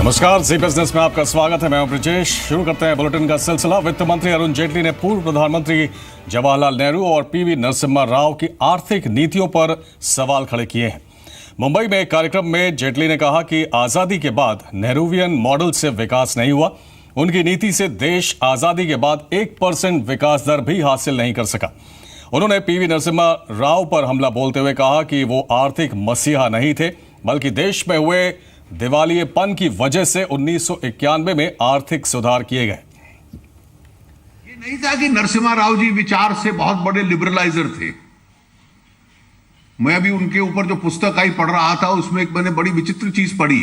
नमस्कार, जी बिजनेस में आपका स्वागत है। मैं हूं ब्रिजेश। शुरू करते हैं बुलेटिन का सिलसिला। वित्त मंत्री अरुण जेटली ने पूर्व प्रधानमंत्री जवाहरलाल नेहरू और पीवी नरसिम्हा राव की आर्थिक नीतियों पर सवाल खड़े किए हैं। मुंबई में एक कार्यक्रम में जेटली ने कहा कि आजादी के बाद नेहरूवियन मॉडल से विकास नहीं हुआ। उनकी नीति से देश आजादी के बाद 1% विकास दर भी हासिल नहीं कर सका। उन्होंने पीवी नरसिम्हा राव पर हमला बोलते हुए कहा कि वो आर्थिक मसीहा नहीं थे, बल्कि देश में हुए दिवालियेपन की वजह से 1991 में आर्थिक सुधार किए गए। ये नहीं था कि नरसिम्हा राव जी विचार से बहुत बड़े लिबरलाइजर थे। मैं अभी उनके ऊपर जो पुस्तक आई पढ़ रहा था, उसमें एक मैंने बड़ी विचित्र चीज पढ़ी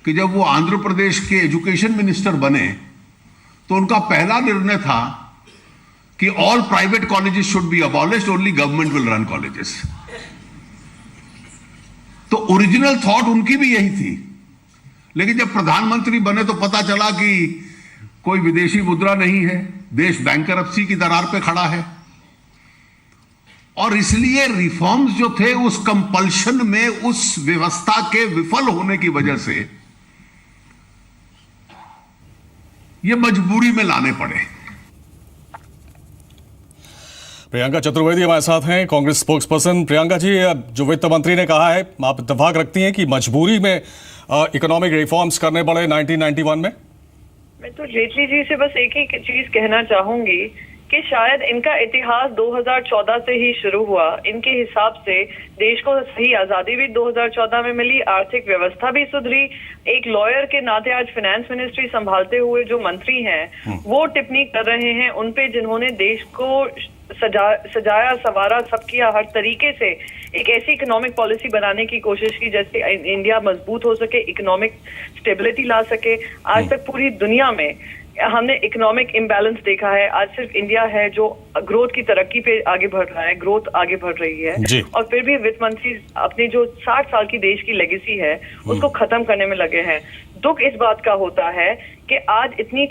कि जब वो आंध्र प्रदेश के एजुकेशन मिनिस्टर बने तो उनका पहला निर्णय था कि all private colleges should be abolished, only government will run colleges. तो ओरिजिनल थॉट उनकी भी यही थी, लेकिन जब प्रधानमंत्री बने तो पता चला कि कोई विदेशी मुद्रा नहीं है, देश बैंकरप्सी की दरार पे खड़ा है। और इसलिए रिफॉर्म्स जो थे उस कंपल्शन में, उस व्यवस्था के विफल होने की वजह से ये मजबूरी में लाने पड़े। प्रियंका चतुर्वेदी हमारे साथ हैं, कांग्रेस स्पोक्स पर्सन। प्रियंका जी, जो वित्त मंत्री ने कहा है, आप इत्तेफाक रखती हैं कि मजबूरी में इकोनॉमिक रिफॉर्म्स करने पड़े 1991 में? मैं तो जेटली जी से बस एक ही चीज कहना चाहूंगी कि शायद इनका इतिहास 2014 से ही शुरू हुआ। इनके हिसाब से देश को सही आजादी भी 2014 में मिली, आर्थिक व्यवस्था भी सुधरी। एक लॉयर के नाते आज फाइनेंस मिनिस्ट्री संभालते हुए जो मंत्री हैं वो टिप्पणी कर रहे हैं उन पे, जिन्होंने देश को सजाया संवारा, सब किया, हर तरीके से एक ऐसी इकोनॉमिक पॉलिसी बनाने की कोशिश की जैसे इंडिया मजबूत हो सके, इकोनॉमिक स्टेबिलिटी ला सके। आज तक पूरी दुनिया में हमने इकोनॉमिक इम्बैलेंस देखा है। आज सिर्फ इंडिया है जो ग्रोथ की तरक्की पे आगे बढ़ रहा है, ग्रोथ आगे बढ़ रही है, और फिर भी वित्त मंत्री अपनी जो 60 साल की देश की लेगेसी है उसको खत्म करने में लगे हैं। दुख इस बात का होता है कि आज इतनी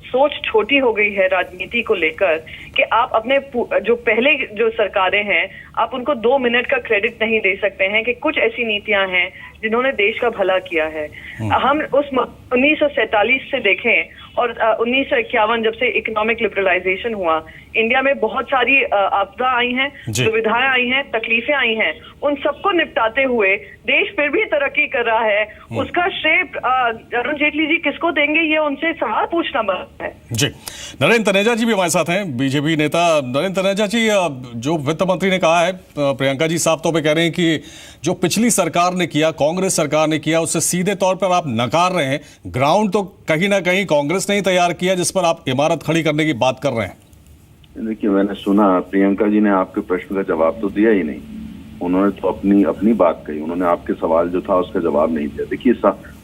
सोच छोटी हो गई है राजनीति को लेकर कि आप अपने जो पहले जो सरकारें हैं आप उनको 2 मिनट का क्रेडिट नहीं दे सकते हैं कि कुछ ऐसी नीतियां हैं जिन्होंने देश का भला किया है। हम उस 1947 से देखें और 1951 जब से इकोनॉमिक लिबरलाइजेशन हुआ, इंडिया में बहुत सारी आपदा आई हैं, दुविधाएं आई हैं, तकलीफें आई हैं। उन सबको निपटाते हुए देश फिर भी तरक्की कर रहा है। उसका श्रेय अरुण जेटली जी किसको देंगे, ये उनसे सवाल पूछना बनता है। जी, नरेंद्र तनेजा जी भी हमारे साथ हैं, बीजेपी नेता। नरेंद्र तनेजा जी, जो वित्त मंत्री ने कहा है, प्रियंका जी साफ तौर पे कह रहे हैं कि जो पिछली सरकार ने किया, कांग्रेस सरकार ने किया, उससे सीधे तौर पर आप नकार रहे हैं। ग्राउंड तो कहीं ना कहीं कांग्रेस ने ही तैयार किया जिस पर आप इमारत खड़ी करने की बात कर रहे हैं। देखिए, मैंने सुना प्रियंका जी ने आपके प्रश्न का जवाब तो दिया ही नहीं। उन्होंने तो अपनी बात कही, उन्होंने आपके सवाल जो था उसका जवाब नहीं दिया। देखिए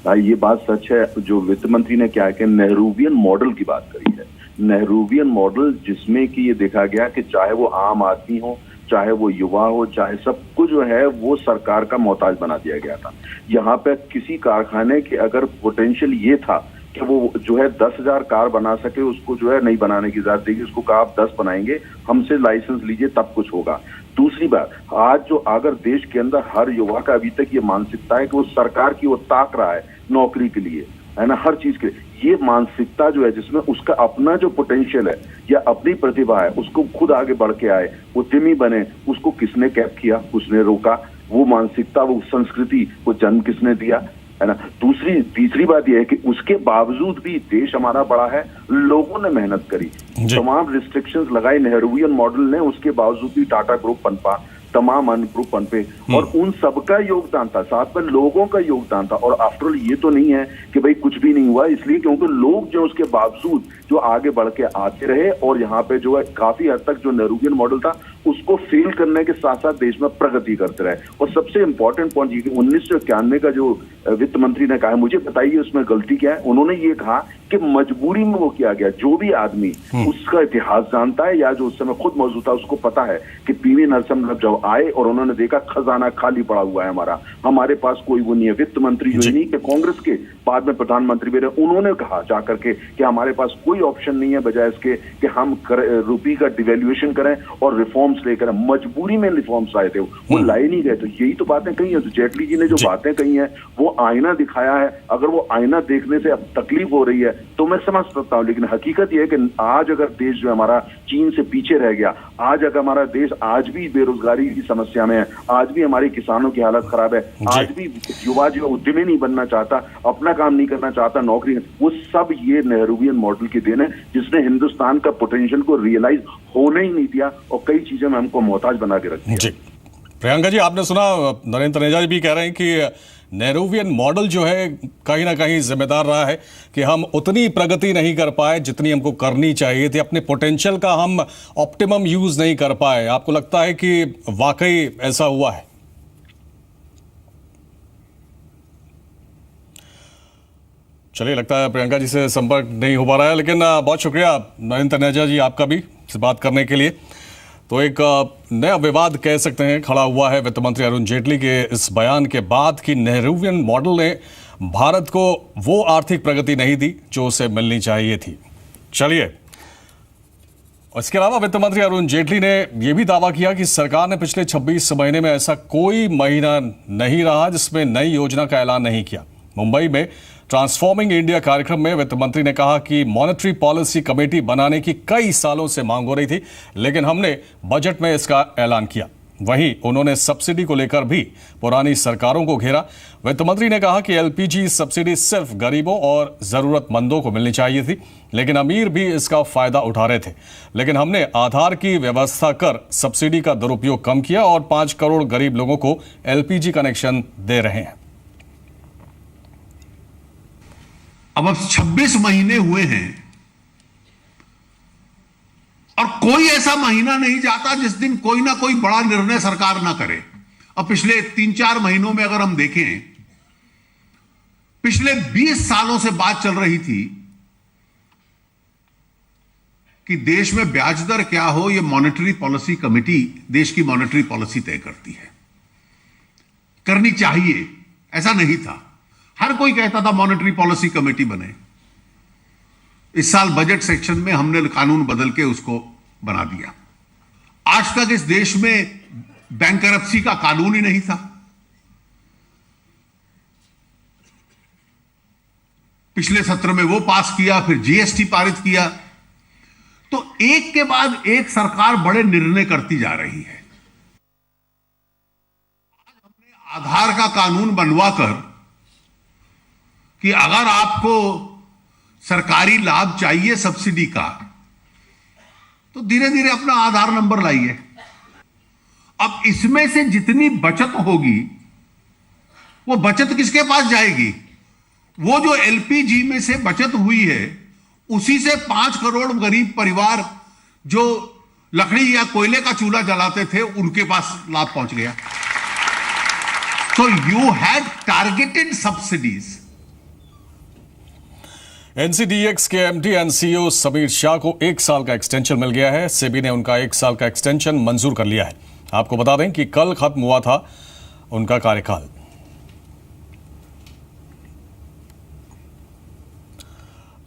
भाई, ये बात सच है जो वित्त मंत्री ने क्या है कि नेहरूवियन मॉडल की बात करी है। नेहरूवियन मॉडल जिसमें कि ये देखा गया कि चाहे वो आम आदमी हो, चाहे वो युवा हो, चाहे सब कुछ जो है वो सरकार का मोहताज बना दिया गया था। यहाँ पे किसी कारखाने के अगर पोटेंशियल ये था कि वो जो है 10,000 कार बना सके, उसको जो है नहीं बनाने की इजाजत देगी, उसको कहा आप 10 बनाएंगे, हमसे लाइसेंस लीजिए तब कुछ होगा। दूसरी बात, आज जो अगर देश के अंदर हर युवा का अभी तक ये मानसिकता है कि वो सरकार की ओर ताक रहा है नौकरी के लिए, है ना, हर चीज के लिए, ये मानसिकता जो है जिसमें उसका अपना जो पोटेंशियल है या अपनी प्रतिभा है उसको खुद आगे बढ़ के आए, उद्यमी बने, उसको किसने कैप किया, उसने रोका? वो मानसिकता, वो संस्कृति को जन्म किसने दिया, है ना। तीसरी बात यह है कि उसके बावजूद भी देश हमारा बड़ा है, लोगों ने मेहनत करी, तमाम रिस्ट्रिक्शंस लगाई नेहरूवियन मॉडल ने, उसके बावजूद भी टाटा ग्रुप पनपा, तमाम अन्य ग्रुप पनपे, और उन सबका योगदान था, साथ में लोगों का योगदान था। और आफ्टर ऑल ये तो नहीं है कि भाई कुछ भी नहीं हुआ, इसलिए क्योंकि लोग जो उसके बावजूद जो आगे बढ़ के आते रहे और यहाँ पे जो है काफी हद तक जो नेहरूवियन मॉडल था उसको फेल करने के साथ साथ देश में प्रगति करते रहे। और सबसे इंपॉर्टेंट पॉइंट ये कि 1991 का जो वित्त मंत्री ने कहा, मुझे बताइए उसमें गलती क्या है? उन्होंने ये कहा कि मजबूरी में वो किया गया। जो भी आदमी उसका इतिहास जानता है या जो उस समय खुद मौजूद था उसको पता है कि पीवी नरसिम्हा जब आए और उन्होंने देखा खजाना खाली पड़ा हुआ है, हमारे पास कोई वो नहीं है। वित्त मंत्री जो नहीं कि कांग्रेस के बाद में प्रधानमंत्री भी रहे, उन्होंने कहा जाकर के कि हमारे पास कोई ऑप्शन नहीं है बजाय इसके कि हम रुपये का डिवैल्यूएशन करें और रिफॉर्म्स लेकर। मजबूरी में रिफॉर्म्स आए थे, वो लाए नहीं गए। तो यही तो बातें कही है, तो जेटली जी ने जो बातें कही हैं वो आईना दिखाया है, अगर वो आईना देखने से अब तकलीफ हो रही है तो मैं समझ सकता हूं, लेकिन हकीकत यह है कि आज अगर देश जो हमारा चीन से पीछे रह गया, आज अगर हमारा देश आज भी बेरोजगारी की समस्या में है, आज भी हमारे किसानों की हालत खराब है, आज भी युवा जो उद्यमी नहीं बनना चाहता, अपना काम नहीं करना चाहता, नौकरी, वो सब ये नेहरूवियन मॉडल की देन है जिसने हिंदुस्तान का पोटेंशियल को रियलाइज होने ही नहीं दिया और कई चीजें में हमको मोहताज बना के रख दिया। प्रियंका जी, आपने सुना नरेंद्र तनेजा जी भी कह रहे हैं कि नेहरूवियन मॉडल जो है कहीं ना कहीं जिम्मेदार रहा है कि हम उतनी प्रगति नहीं कर पाए जितनी हमको करनी चाहिए थी, अपने पोटेंशियल का हम ऑप्टिमम यूज नहीं कर पाए। आपको लगता है कि वाकई ऐसा हुआ है? चलिए, लगता है प्रियंका जी से संपर्क नहीं हो पा रहा है, लेकिन बहुत शुक्रिया नरेंद्र तनेजा जी आपका भी इस बात करने के लिए। तो एक नया विवाद कह सकते हैं खड़ा हुआ है वित्त मंत्री अरुण जेटली के इस बयान के बाद कि नेहरूवियन मॉडल ने भारत को वो आर्थिक प्रगति नहीं दी जो उसे मिलनी चाहिए थी। चलिए, इसके अलावा वित्त मंत्री अरुण जेटली ने यह भी दावा किया कि सरकार ने पिछले 26 महीने में ऐसा कोई महीना नहीं रहा जिसमें नई योजना का ऐलान नहीं किया। मुंबई में ट्रांसफॉर्मिंग इंडिया कार्यक्रम में वित्त मंत्री ने कहा कि मॉनेटरी पॉलिसी कमेटी बनाने की कई सालों से मांग हो रही थी, लेकिन हमने बजट में इसका ऐलान किया। वहीं उन्होंने सब्सिडी को लेकर भी पुरानी सरकारों को घेरा। वित्त मंत्री ने कहा कि एलपीजी सब्सिडी सिर्फ गरीबों और जरूरतमंदों को मिलनी चाहिए थी, लेकिन अमीर भी इसका फायदा उठा रहे थे। लेकिन हमने आधार की व्यवस्था कर सब्सिडी का दुरुपयोग कम किया और 5 करोड़ गरीब लोगों को एलपीजी कनेक्शन दे रहे हैं। अब 26 महीने हुए हैं और कोई ऐसा महीना नहीं जाता जिस दिन कोई ना कोई बड़ा निर्णय सरकार ना करे। अब पिछले 3-4 महीनों में अगर हम देखें, पिछले 20 सालों से बात चल रही थी कि देश में ब्याज दर क्या हो, यह मॉनेटरी पॉलिसी कमेटी देश की मॉनेटरी पॉलिसी तय करती है, करनी चाहिए। ऐसा नहीं था, हर कोई कहता था मॉनेटरी पॉलिसी कमेटी बने। इस साल बजट सेक्शन में हमने कानून बदल के उसको बना दिया। आज तक इस देश में बैंकरप्सी का कानून ही नहीं था। पिछले सत्र में वो पास किया, फिर जीएसटी पारित किया। तो एक के बाद एक सरकार बड़े निर्णय करती जा रही है। आज हमने आधार का कानून बनवाकर कि अगर आपको सरकारी लाभ चाहिए सब्सिडी का, तो धीरे धीरे अपना आधार नंबर लाइए। अब इसमें से जितनी बचत होगी, वो बचत किसके पास जाएगी? वो जो एलपीजी में से बचत हुई है, उसी से 5 करोड़ गरीब परिवार जो लकड़ी या कोयले का चूल्हा जलाते थे, उनके पास लाभ पहुंच गया। So you had targeted subsidies. NCDEX के MD and CEO Sameer Shah को 1 साल का एक्सटेंशन मिल गया है। सेबी ने उनका 1 साल का एक्सटेंशन मंजूर कर लिया है। आपको बता दें कि कल खत्म हुआ था उनका कार्यकाल।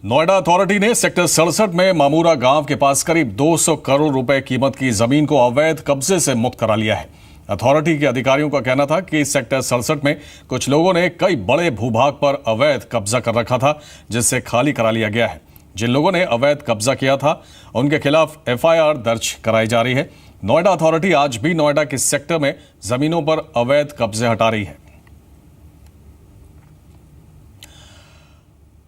नोएडा अथॉरिटी ने सेक्टर 67 में मामूरा गांव के पास करीब 200 करोड़ रुपए कीमत की जमीन को अवैध कब्जे से मुक्त करा लिया है। अथॉरिटी के अधिकारियों का कहना था कि सेक्टर 67 में कुछ लोगों ने कई बड़े भूभाग पर अवैध कब्जा कर रखा था, जिससे खाली करा लिया गया है। जिन लोगों ने अवैध कब्जा किया था उनके खिलाफ एफआईआर दर्ज कराई जा रही है। नोएडा अथॉरिटी आज भी नोएडा के सेक्टर में जमीनों पर अवैध कब्जे हटा रही है।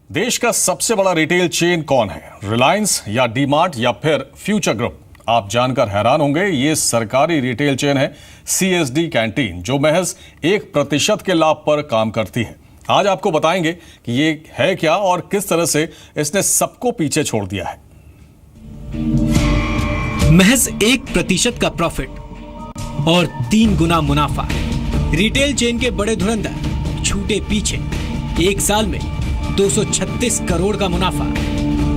देश का सबसे बड़ा रिटेल चेन कौन है? रिलायंस या डीमार्ट या फिर फ्यूचर ग्रुप? आप जानकर हैरान होंगे, ये सरकारी रिटेल चेन है सीएसडी कैंटीन, जो महज 1% के लाभ पर काम करती है। आज आपको बताएंगे कि ये है क्या और किस तरह से इसने सबको पीछे छोड़ दिया है। महज 1% का प्रॉफिट और 3 गुना मुनाफा। रिटेल चेन के बड़े धुरंधर छूटे पीछे। 1 साल में 236 करोड़ का मुनाफा।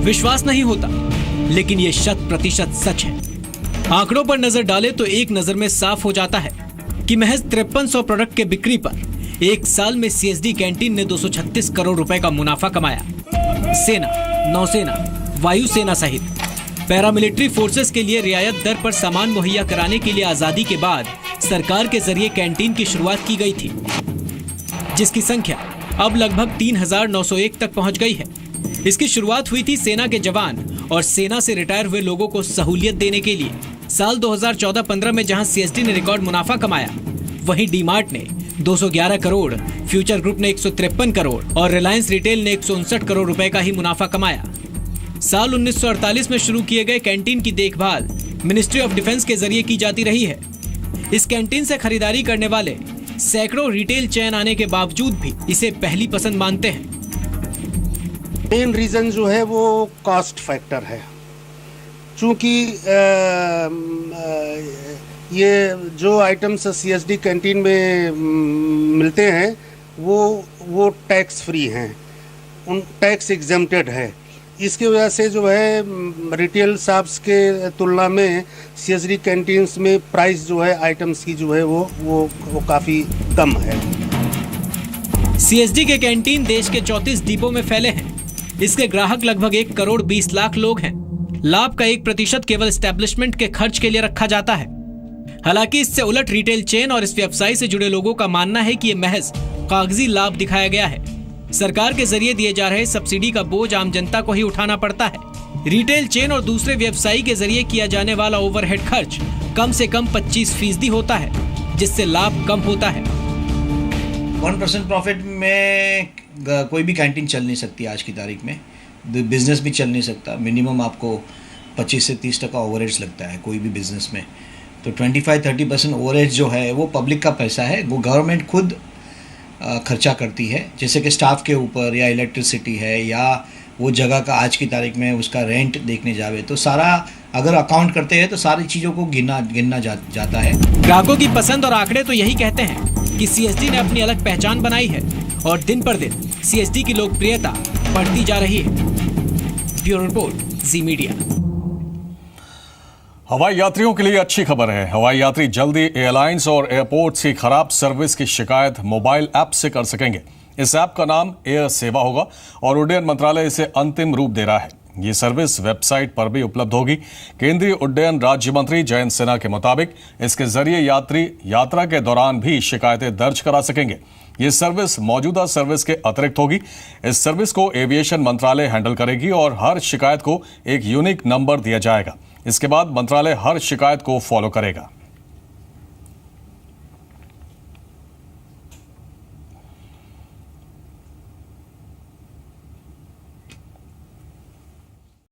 विश्वास नहीं होता, लेकिन यह 100% सच है। आंकड़ों पर नजर डाले तो एक नजर में साफ हो जाता है कि महज 5300 प्रोडक्ट के बिक्री पर 1 साल में सीएसडी कैंटीन ने 236 करोड़ रुपए का मुनाफा कमाया। सेना, नौसेना, वायुसेना सहित पैरामिलिट्री फोर्सेस के लिए रियायत दर पर सामान मुहैया कराने के लिए आजादी के बाद सरकार के जरिए कैंटीन की शुरुआत की गई थी, जिसकी संख्या अब लगभग 3,901 तक पहुंच गई है। इसकी शुरुआत हुई थी सेना के जवान और सेना से रिटायर हुए लोगों को सहूलियत देने के लिए। साल 2014-15 में जहां सीएसडी ने रिकॉर्ड मुनाफा कमाया, वहीं डीमार्ट ने 211 करोड़, फ्यूचर ग्रुप ने 153 करोड़ और रिलायंस रिटेल ने 159 करोड़ रुपए का ही मुनाफा कमाया। साल 1948 में शुरू किए गए कैंटीन की देखभाल मिनिस्ट्री ऑफ डिफेंस के जरिए की जाती रही है। इस कैंटीन से खरीदारी करने वाले सैकड़ों रिटेल चेन आने के बावजूद भी इसे पहली पसंद मानते हैं। मेन रीज़न जो है वो कॉस्ट फैक्टर है, चूँकि ये जो आइटम्स सीएसडी कैंटीन में मिलते हैं वो टैक्स फ्री हैं, उन टैक्स एग्जेम्प्टेड है। इसकी वजह से जो है रिटेल शॉप्स के तुलना में सीएसडी कैंटीन्स में प्राइस जो है आइटम्स की जो है वो काफ़ी कम है। सीएसडी के कैंटीन देश के 34 डिपो में फैले हैं। इसके ग्राहक लगभग 1 करोड़ 20 लाख लोग हैं। लाभ का 1% केवल एस्टेब्लिशमेंट के खर्च के लिए रखा जाता है। हालांकि इससे उलट रिटेल चेन और इस व्यवसाय से जुड़े लोगों का मानना है कि ये महज कागजी लाभ दिखाया गया है। सरकार के जरिए दिए जा रहे सब्सिडी का बोझ आम जनता को ही उठाना पड़ता है। रिटेल चेन और दूसरे व्यवसायी के जरिए किया जाने वाला ओवरहेड खर्च कम से कम 25% होता है, जिससे लाभ कम होता है। 1% प्रॉफिट में कोई भी कैंटीन चल नहीं सकती आज की तारीख में, बिजनेस भी चल नहीं सकता। मिनिमम आपको 25 से 30% ओवरहेड्स लगता है कोई भी बिजनेस में। तो 25-30% ओवरहेड्स जो है वो पब्लिक का पैसा है, वो गवर्नमेंट खुद खर्चा करती है, जैसे कि स्टाफ के ऊपर या इलेक्ट्रिसिटी है या वो जगह का आज की तारीख में उसका रेंट देखने जावे तो सारा अगर अकाउंट करते हैं तो सारी चीज़ों को गिनना जाता है। ग्राहकों की पसंद और आंकड़े तो यही कहते हैं कि सीएसडी ने अपनी अलग पहचान बनाई है और दिन पर दिन सीएसडी की लोकप्रियता बढ़ती जा रही है। ब्यूरो रिपोर्ट, जी मीडिया। हवाई यात्रियों के लिए अच्छी खबर है। हवाई यात्री जल्दी एयरलाइंस और एयरपोर्ट्स की खराब सर्विस की शिकायत मोबाइल ऐप से कर सकेंगे। इस ऐप का नाम एयर सेवा होगा और उड्डयन मंत्रालय इसे अंतिम रूप दे रहा है। ये सर्विस वेबसाइट पर भी उपलब्ध होगी। केंद्रीय उड्डयन राज्य मंत्री जयंत सिन्हा के मुताबिक इसके जरिए यात्री यात्रा के दौरान भी शिकायतें दर्ज करा सकेंगे। ये सर्विस मौजूदा सर्विस के अतिरिक्त होगी। इस सर्विस को एविएशन मंत्रालय हैंडल करेगी और हर शिकायत को एक यूनिक नंबर दिया जाएगा। इसके बाद मंत्रालय हर शिकायत को फॉलो करेगा।